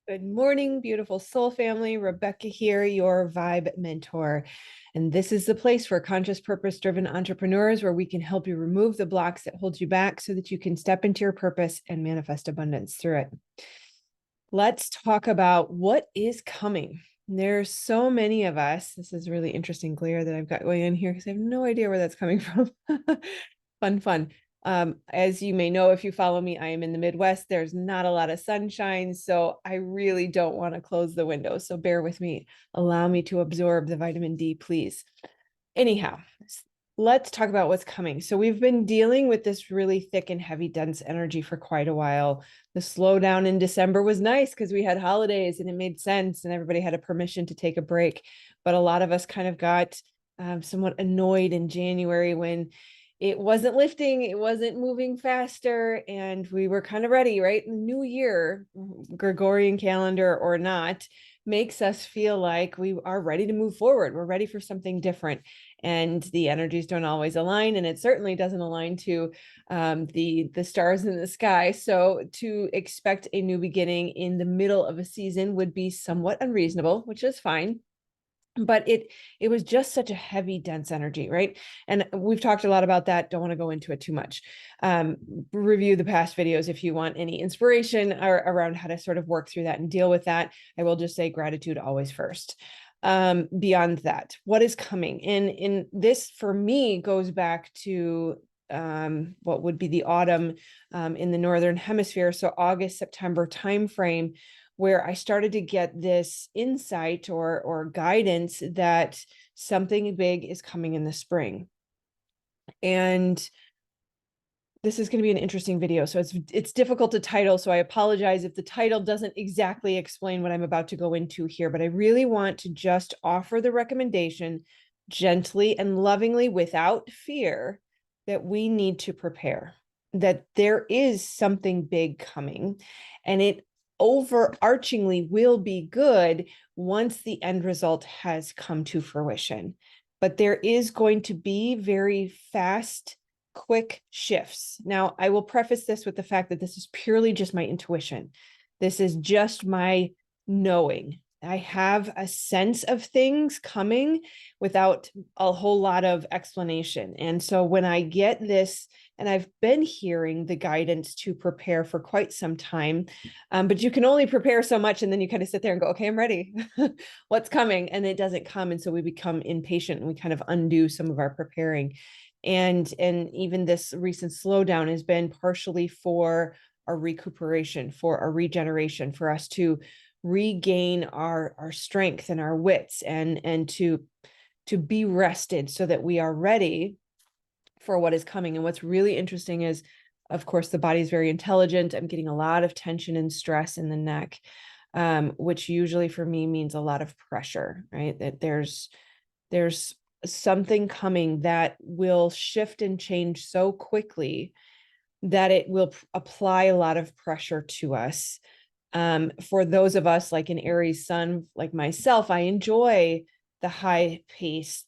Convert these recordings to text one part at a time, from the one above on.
Good morning, beautiful soul family. Rebecca here, your vibe mentor. And this is the place for conscious, purpose driven entrepreneurs where we can help you remove the blocks that hold you back so that you can step into your purpose and manifest abundance through it. Let's talk about what is coming. There's so many of us. This is really interesting glare that I've got going on here because I have no idea where that's coming from. Fun. As you may know, if you follow me, I am in the Midwest. There's not a lot of sunshine, so I really don't want to close the window. So bear with me. Allow me to absorb the vitamin D, please. Anyhow, let's talk about what's coming. So we've been dealing with this really thick and heavy, dense energy for quite a while. The slowdown in December was nice because we had holidays and it made sense and everybody had a permission to take a break. But a lot of us kind of got somewhat annoyed in January when it wasn't lifting, it wasn't moving faster, and we were kind of ready, right? The new year, Gregorian calendar or not, makes us feel like we are ready to move forward. We're ready for something different. And the energies don't always align, and it certainly doesn't align to the stars in the sky. So to expect a new beginning in the middle of a season would be somewhat unreasonable, which is fine. But it was just such a heavy, dense energy, right? And we've talked a lot about that. Don't want to go into it too much. Review the past videos if you want any inspiration around how to sort of work through that and deal with that. I will just say gratitude always first. Beyond that, what is coming? And in this, for me, goes back to what would be the autumn in the Northern Hemisphere. So August, September timeframe, where I started to get this insight or guidance that something big is coming in the spring. And this is going to be an interesting video. So it's difficult to title. So I apologize if the title doesn't exactly explain what I'm about to go into here, but I really want to just offer the recommendation gently and lovingly without fear that we need to prepare, that there is something big coming, and it overarchingly will be good once the end result has come to fruition. But there is going to be very fast, quick shifts. Now, I will preface this with the fact that this is purely just my intuition. This is just my knowing. I have a sense of things coming without a whole lot of explanation. And so when I get this, and I've been hearing the guidance to prepare for quite some time, but you can only prepare so much. And then you kind of sit there and go, okay, I'm ready. What's coming? And it doesn't come. And so we become impatient and we kind of undo some of our preparing. And even this recent slowdown has been partially for our recuperation, for our regeneration, for us to regain our strength and our wits and to be rested so that we are ready for what is coming. And what's really interesting is, of course, the body is very intelligent. I'm getting a lot of tension and stress in the neck, which usually for me means a lot of pressure, right? That there's something coming that will shift and change so quickly that it will apply a lot of pressure to us. For those of us like an Aries sun, like myself, I enjoy the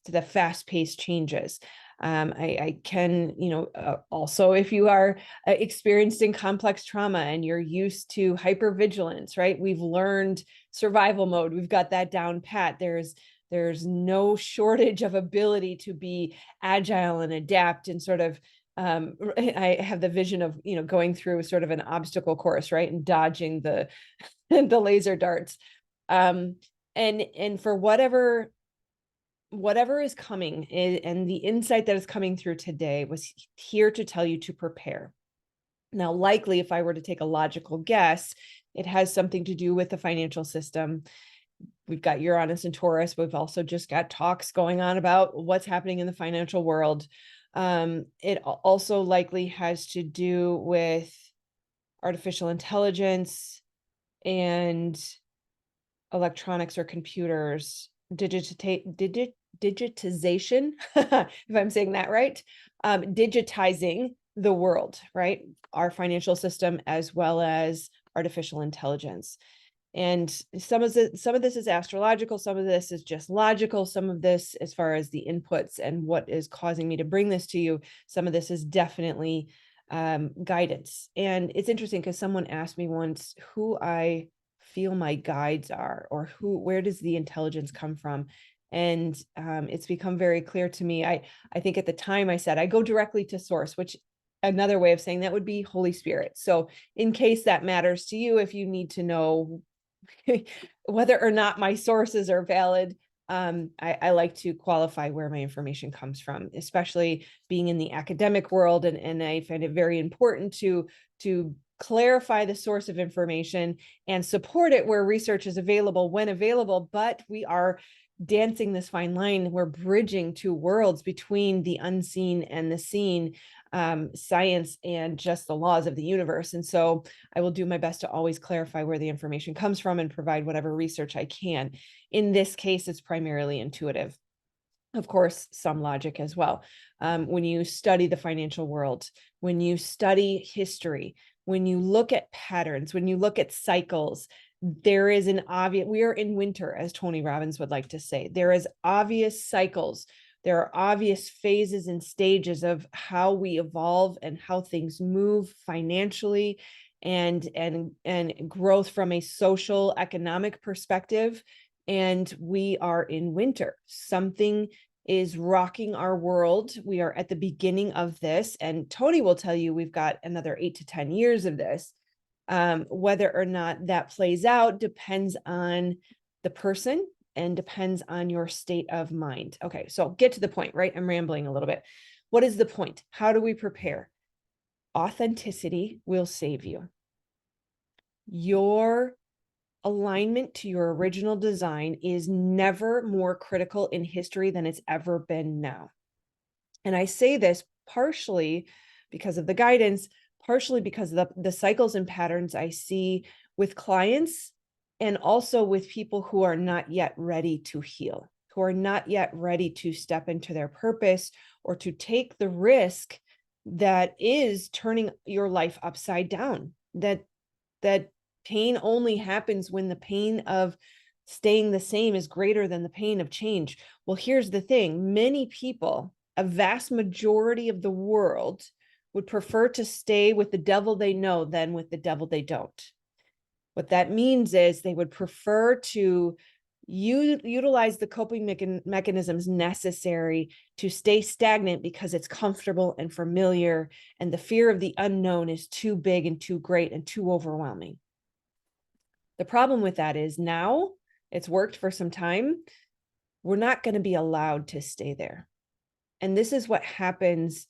the fast paced changes. I can, also if you are experiencing complex trauma and you're used to hypervigilance, right? We've learned survival mode. We've got that down pat. There's no shortage of ability to be agile and adapt and sort of I have the vision of, going through sort of an obstacle course, right? And dodging the the laser darts. And for whatever is coming, and the insight that is coming through today was here to tell you to prepare. Now, likely, if I were to take a logical guess, it has something to do with the financial system. We've got Uranus and Taurus. We've also just got talks going on about what's happening in the financial world. It also likely has to do with artificial intelligence and electronics or computers, digitization, if I'm saying that right, digitizing the world, right? Our financial system as well as artificial intelligence. And some of this is astrological, some of this is just logical, some of this, as far as the inputs and what is causing me to bring this to you, some of this is definitely guidance. And it's interesting because someone asked me once who I feel my guides are, or where does the intelligence come from? And it's become very clear to me. I think at the time I said, I go directly to source, which another way of saying that would be Holy Spirit. So in case that matters to you, if you need to know whether or not my sources are valid, I like to qualify where my information comes from, especially being in the academic world. And I find it very important to clarify the source of information and support it where research is available when available. But we are dancing this fine line. We're bridging two worlds between the unseen and the seen, science and just the laws of the universe. And so I will do my best to always clarify where the information comes from and provide whatever research I can. In this case, it's primarily intuitive. Of course, some logic as well. When you study the financial world, when you study history, when you look at patterns, when you look at cycles, there is an obvious, we are in winter, as Tony Robbins would like to say. There is obvious cycles. There are obvious phases and stages of how we evolve and how things move financially and growth from a social economic perspective. And we are in winter. Something is rocking our world. We are at the beginning of this, and Tony will tell you we've got another 8 to 10 years of this. Whether or not that plays out depends on the person and depends on your state of mind. Okay, so get to the point, right? I'm rambling a little bit. What is the point? How do we prepare? Authenticity will save you. Your alignment to your original design is never more critical in history than it's ever been now. And I say this partially because of the guidance, partially because of the cycles and patterns I see with clients, and also with people who are not yet ready to heal, who are not yet ready to step into their purpose or to take the risk that is turning your life upside down. That pain only happens when the pain of staying the same is greater than the pain of change. Well, here's the thing. Many people, a vast majority of the world, would prefer to stay with the devil they know than with the devil they don't. What that means is they would prefer to utilize the coping mechanisms necessary to stay stagnant because it's comfortable and familiar, and the fear of the unknown is too big and too great and too overwhelming. The problem with that is now it's worked for some time. We're not going to be allowed to stay there. And this is what happens,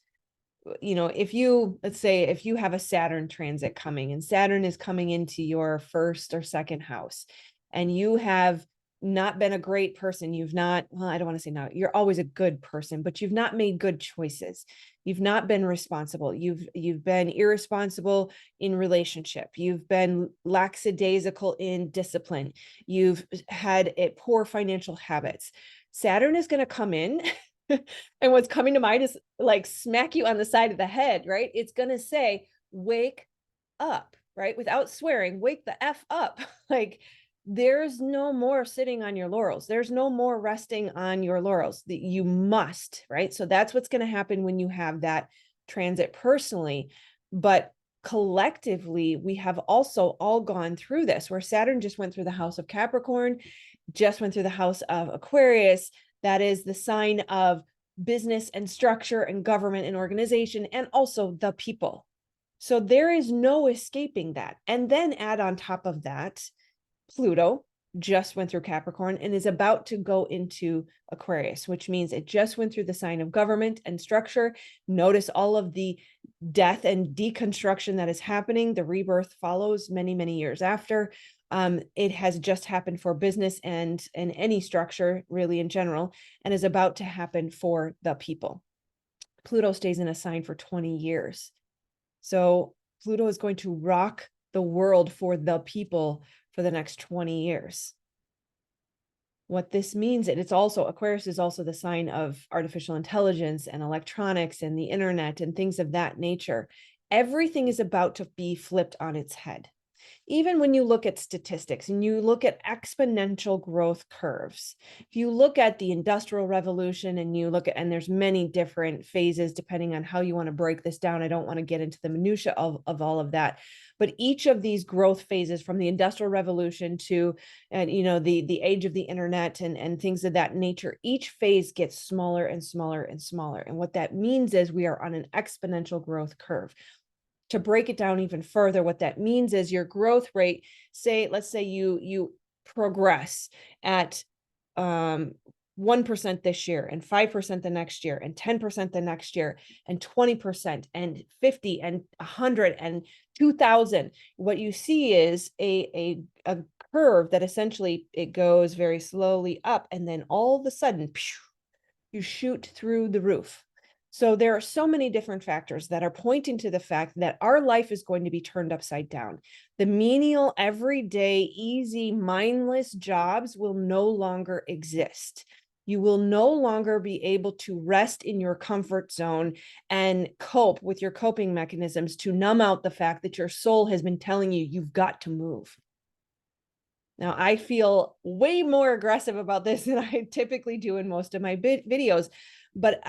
if you, let's say, if you have a Saturn transit coming and Saturn is coming into your first or second house, and you have not been a great person. You've not, well, I don't want to say no, you're always a good person, but you've not made good choices. You've not been responsible. You've been irresponsible in relationship. You've been lackadaisical in discipline. You've had poor financial habits. Saturn is going to come in and what's coming to mind is like smack you on the side of the head, right? It's going to say, wake up, right? Without swearing, wake the F up. Like, there's no more sitting on your laurels. There's no more resting on your laurels. That you must, right? So that's what's going to happen when you have that transit personally. But collectively, we have also all gone through this, where Saturn just went through the house of Capricorn, just went through the house of Aquarius. That is the sign of business and structure and government and organization, and also the people. So there is no escaping that. And then add on top of that, Pluto just went through Capricorn and is about to go into Aquarius, which means it just went through the sign of government and structure. Notice all of the death and deconstruction that is happening. The rebirth follows many, many years after. It has just happened for business and any structure really in general, and is about to happen for the people. Pluto stays in a sign for 20 years. So Pluto is going to rock the world for the people for the next 20 years. What this means, and it's also, Aquarius is also the sign of artificial intelligence and electronics and the internet and things of that nature. Everything is about to be flipped on its head. Even when you look at statistics and you look at exponential growth curves, if you look at the Industrial Revolution and you look at, and there's many different phases depending on how you want to break this down. I don't want to get into the minutia of all of that, but each of these growth phases, from the Industrial Revolution to, and the age of the internet and things of that nature, each phase gets smaller and smaller and smaller. And what that means is we are on an exponential growth curve. To break it down even further, what that means is your growth rate, let's say you progress at 1% this year and 5% the next year and 10% the next year and 20% and 50 and 100 and 2000. What you see is a curve that essentially it goes very slowly up, and then all of a sudden you shoot through the roof. So there are so many different factors that are pointing to the fact that our life is going to be turned upside down. The menial, everyday, easy, mindless jobs will no longer exist. You will no longer be able to rest in your comfort zone and cope with your coping mechanisms to numb out the fact that your soul has been telling you you've got to move. Now, I feel way more aggressive about this than I typically do in most of my videos, but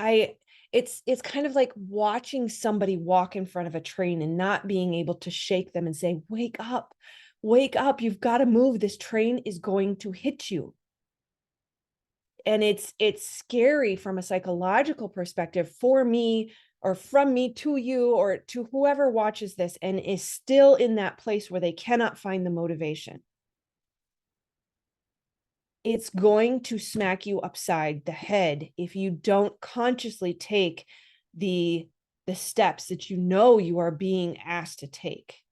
it's kind of like watching somebody walk in front of a train and not being able to shake them and say, wake up, you've got to move. This train is going to hit you. And it's scary from a psychological perspective for me, or from me to you, or to whoever watches this and is still in that place where they cannot find the motivation. It's going to smack you upside the head if you don't consciously take the steps that you are being asked to take.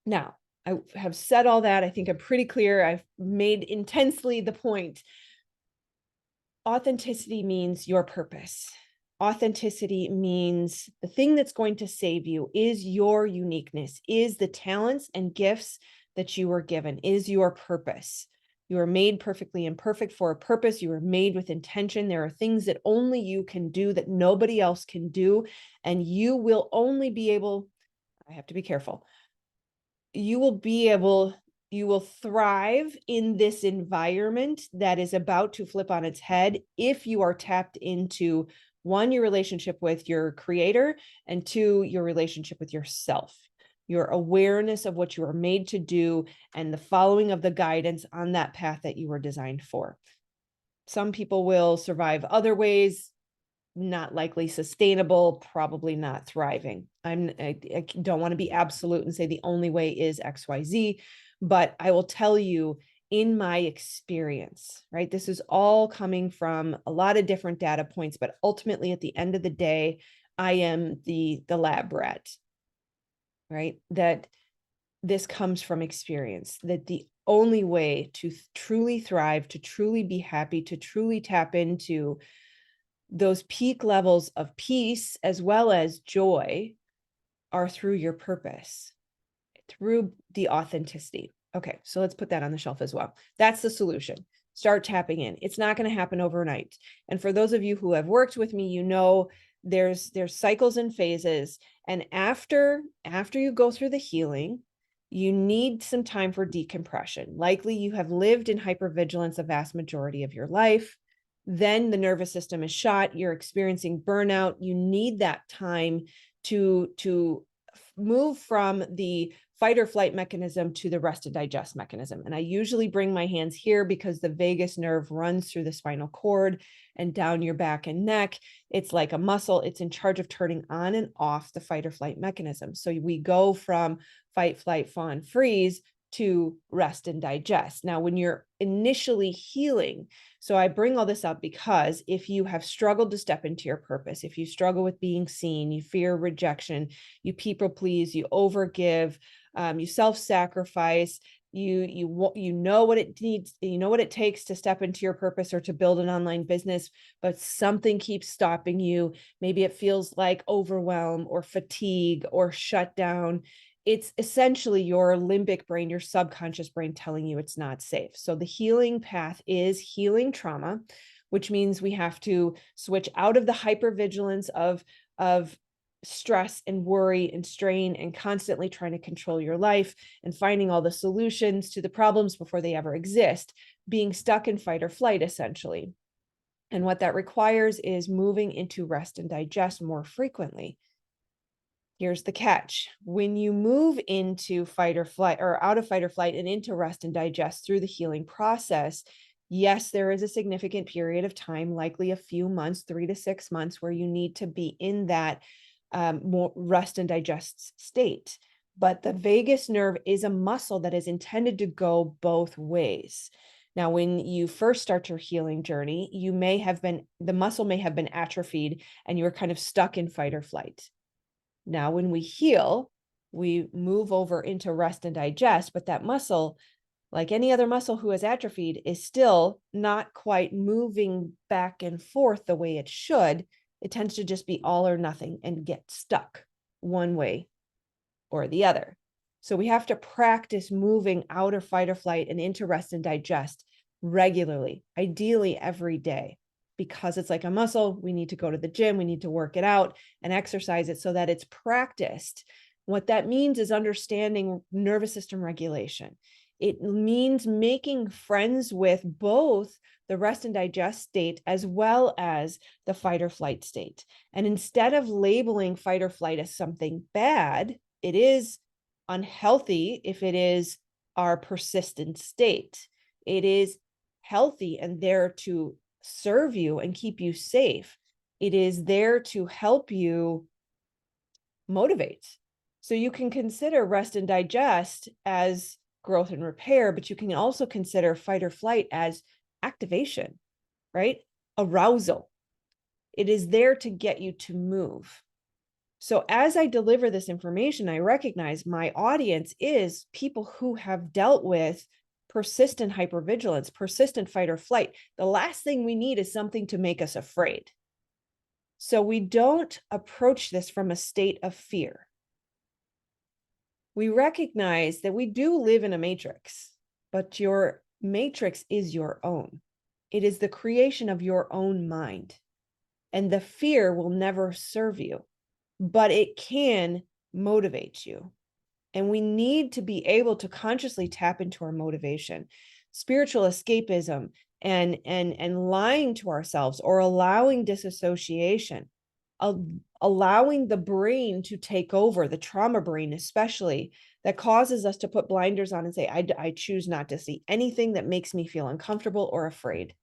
Now, I have said all that. I think I'm pretty clear. I've made intensely the point. Authenticity means your purpose. Authenticity means the thing that's going to save you is your uniqueness, is the talents and gifts that you were given, is your purpose. You are made perfectly imperfect for a purpose. You are made with intention. There are things that only you can do that nobody else can do. And you will only be able, I have to be careful. You will thrive in this environment that is about to flip on its head if you are tapped into, one, your relationship with your creator, and two, your relationship with yourself. Your awareness of what you are made to do and the following of the guidance on that path that you were designed for. Some people will survive other ways, not likely sustainable, probably not thriving. I don't want to be absolute and say the only way is XYZ, but I will tell you in my experience, right? This is all coming from a lot of different data points, but ultimately at the end of the day, I am the lab rat. Right? That this comes from experience, that the only way to truly thrive, to truly be happy, to truly tap into those peak levels of peace as well as joy are through your purpose, through the authenticity. Okay, so let's put that on the shelf as well. That's the solution. Start tapping in. It's not going to happen overnight. And for those of you who have worked with me, you know there's cycles and phases. And after you go through the healing, you need some time for decompression. Likely you have lived in hypervigilance a vast majority of your life. Then the nervous system is shot. You're experiencing burnout. You need that time to move from the fight or flight mechanism to the rest and digest mechanism. And I usually bring my hands here because the vagus nerve runs through the spinal cord and down your back and neck. It's like a muscle. It's in charge of turning on and off the fight or flight mechanism. So we go from fight, flight, fawn, freeze to rest and digest. Now, when you're initially healing, so I bring all this up because if you have struggled to step into your purpose, if you struggle with being seen, you fear rejection, you people please, you overgive, you self-sacrifice, you know what it needs, you know what it takes to step into your purpose or to build an online business, but something keeps stopping you. Maybe it feels like overwhelm or fatigue or shutdown. It's essentially your limbic brain, your subconscious brain telling you it's not safe. So the healing path is healing trauma, which means we have to switch out of the hypervigilance of stress and worry and strain and constantly trying to control your life and finding all the solutions to the problems before they ever exist, being stuck in fight or flight, essentially. And what that requires is moving into rest and digest more frequently. Here's the catch. When you move into fight or flight, or out of fight or flight and into rest and digest through the healing process, yes, there is a significant period of time, likely a few months, 3 to 6 months, where you need to be in that more rest and digest state. But the vagus nerve is a muscle that is intended to go both ways. Now, when you first start your healing journey, the muscle may have been atrophied and you were kind of stuck in fight or flight. Now, when we heal, we move over into rest and digest, but that muscle, like any other muscle who has atrophied, is still not quite moving back and forth the way it should. It tends to just be all or nothing and get stuck one way or the other. So we have to practice moving out of fight or flight and into rest and digest regularly, ideally every day. Because it's like a muscle, we need to go to the gym, we need to work it out and exercise it so that it's practiced. What that means is understanding nervous system regulation. It means making friends with both the rest and digest state as well as the fight or flight state. And instead of labeling fight or flight as something bad, it is unhealthy if it is our persistent state. It is healthy and there to serve you and keep you safe. It is there to help you motivate. So you can consider rest and digest as growth and repair, but you can also consider fight or flight as activation, right? Arousal. It is there to get you to move. So as I deliver this information, I recognize my audience is people who have dealt with persistent hypervigilance, persistent fight or flight. The last thing we need is something to make us afraid. So we don't approach this from a state of fear. We recognize that we do live in a matrix, but your matrix is your own. It is the creation of your own mind. And the fear will never serve you, but it can motivate you. And we need to be able to consciously tap into our motivation. Spiritual escapism and lying to ourselves or allowing disassociation, allowing the brain to take over, the trauma brain especially, that causes us to put blinders on and say, I choose not to see anything that makes me feel uncomfortable or afraid.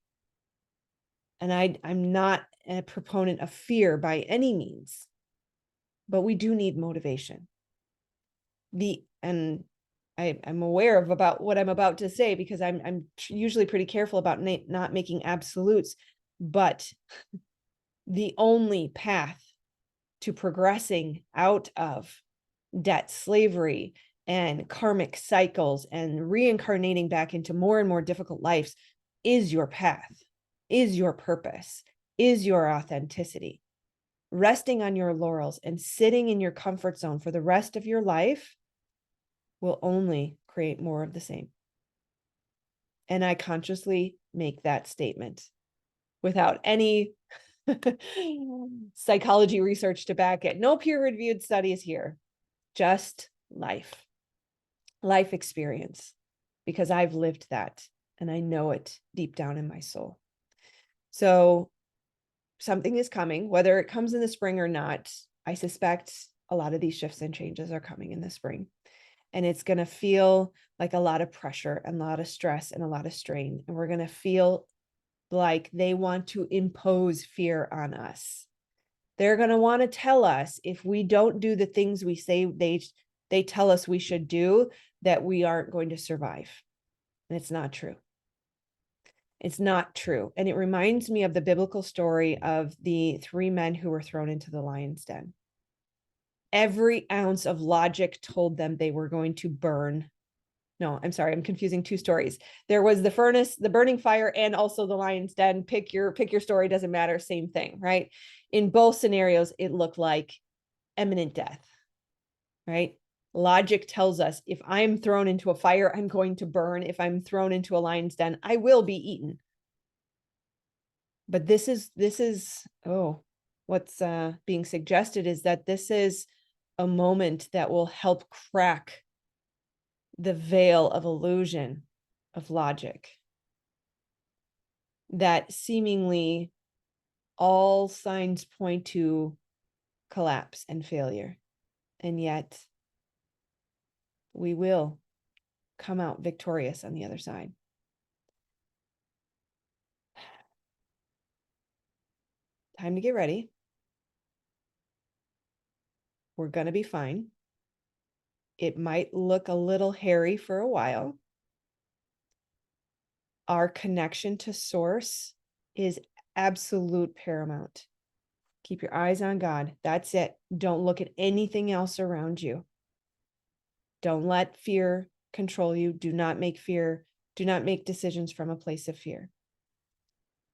And I'm not a proponent of fear by any means, but we do need motivation. I'm aware of about what I'm about to say because I'm usually pretty careful about not making absolutes, but the only path to progressing out of debt, slavery, and karmic cycles and reincarnating back into more and more difficult lives is your path, is your purpose, is your authenticity. Resting on your laurels and sitting in your comfort zone for the rest of your life will only create more of the same. And I consciously make that statement without any psychology research to back it. No peer-reviewed studies here, just life experience, because I've lived that and I know it deep down in my soul. So something is coming, whether it comes in the spring or not. I suspect a lot of these shifts and changes are coming in the spring. And it's going to feel like a lot of pressure and a lot of stress and a lot of strain. And we're going to feel like they want to impose fear on us. They're going to want to tell us if we don't do the things we say they tell us we should do, that we aren't going to survive. And it's not true. It's not true. And it reminds me of the biblical story of the 3 men who were thrown into the lion's den. Every ounce of logic told them they were going to burn. No, I'm sorry, I'm confusing 2 stories. There was the furnace, the burning fire, and also the lion's den. Pick your story, doesn't matter, same thing, right? In both scenarios, it looked like imminent death, right? Logic tells us if I'm thrown into a fire, I'm going to burn. If I'm thrown into a lion's den, I will be eaten. But this is, oh, what's being suggested is that this is a moment that will help crack the veil of illusion of logic that seemingly all signs point to collapse and failure. And yet we will come out victorious on the other side. Time to get ready. We're going to be fine. It might look a little hairy for a while. Our connection to source is absolute paramount. Keep your eyes on God. That's it. Don't look at anything else around you. Don't let fear control you. Do not make decisions from a place of fear.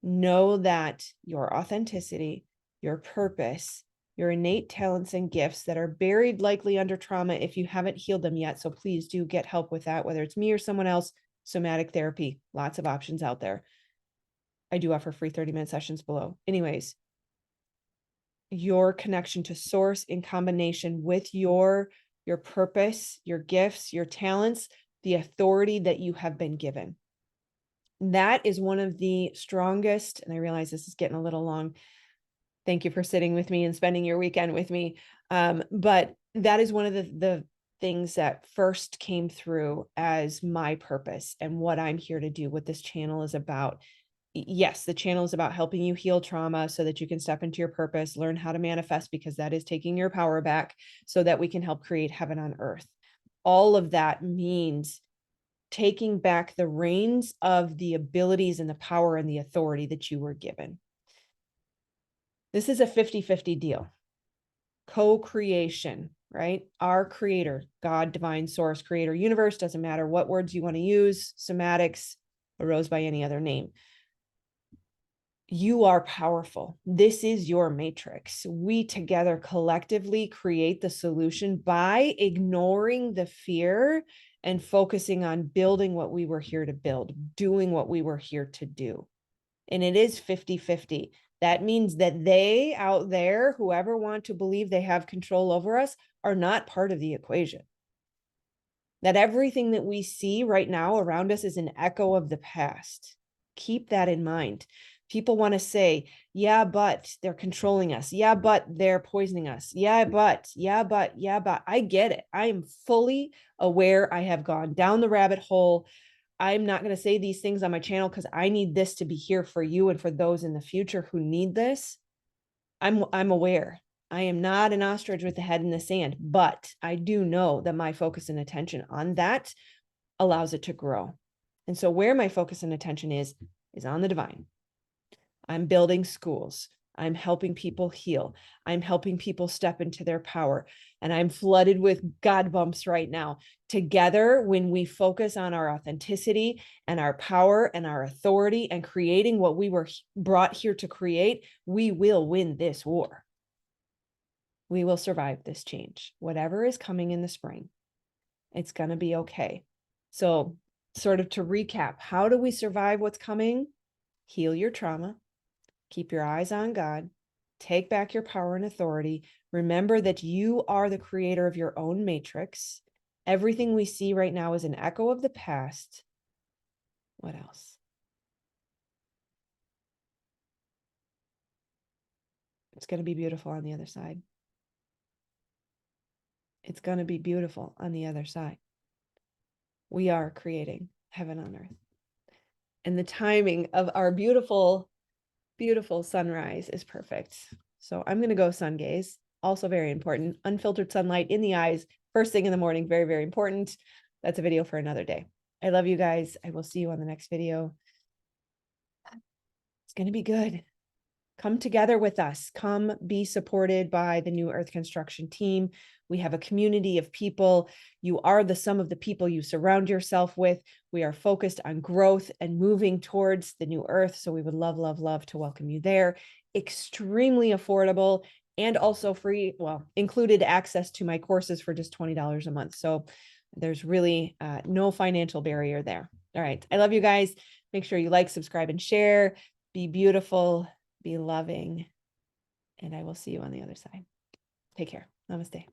Know that your authenticity, your purpose, your innate talents and gifts that are buried likely under trauma if you haven't healed them yet. So please do get help with that, whether it's me or someone else. Somatic therapy, lots of options out there. I do offer free 30-minute sessions below. Anyways, your connection to source in combination with your purpose, your gifts, your talents, the authority that you have been given. That is one of the strongest, and I realize this is getting a little long. Thank you for sitting with me and spending your weekend with me. But that is one of the things that first came through as my purpose and what I'm here to do, what this channel is about. Yes, the channel is about helping you heal trauma so that you can step into your purpose, learn how to manifest, because that is taking your power back so that we can help create heaven on earth. All of that means taking back the reins of the abilities and the power and the authority that you were given. This is a 50-50 deal. Co-creation, right? Our creator, God, divine source, creator, universe, doesn't matter what words you want to use, somatics, arose by any other name. You are powerful. This is your matrix. We together collectively create the solution by ignoring the fear and focusing on building what we were here to build, doing what we were here to do. And it is 50-50. That means that they out there, whoever want to believe they have control over us, are not part of the equation. That everything that we see right now around us is an echo of the past. Keep that in mind. People want to say, yeah, but they're controlling us. Yeah, but they're poisoning us. Yeah, but. I get it. I am fully aware. I have gone down the rabbit hole. I'm not going to say these things on my channel because I need this to be here for you and for those in the future who need this. I'm aware. I am not an ostrich with the head in the sand, but I do know that my focus and attention on that allows it to grow. And so where my focus and attention is on the divine. I'm building schools. I'm helping people heal. I'm helping people step into their power. And I'm flooded with God bumps right now. Together, when we focus on our authenticity and our power and our authority and creating what we were brought here to create, we will win this war. We will survive this change. Whatever is coming in the spring, it's going to be okay. So, sort of to recap, how do we survive what's coming? Heal your trauma. Keep your eyes on God. Take back your power and authority. Remember that you are the creator of your own matrix. Everything we see right now is an echo of the past. What else? It's going to be beautiful on the other side. It's going to be beautiful on the other side. We are creating heaven on earth. And the timing of our beautiful sunrise is perfect. So I'm going to go sun gaze. Also very important. Unfiltered sunlight in the eyes, first thing in the morning. Very, very important. That's a video for another day. I love you guys. I will see you on the next video. It's going to be good. Come together with us. Come be supported by the New Earth Construction team. We have a community of people. You are the sum of the people you surround yourself with. We are focused on growth and moving towards the new earth. So we would love, love, love to welcome you there. Extremely affordable and also free, well, included access to my courses for just $20 a month. So there's really no financial barrier there. All right. I love you guys. Make sure you like, subscribe, and share. Be beautiful. Be loving, and I will see you on the other side. Take care. Namaste.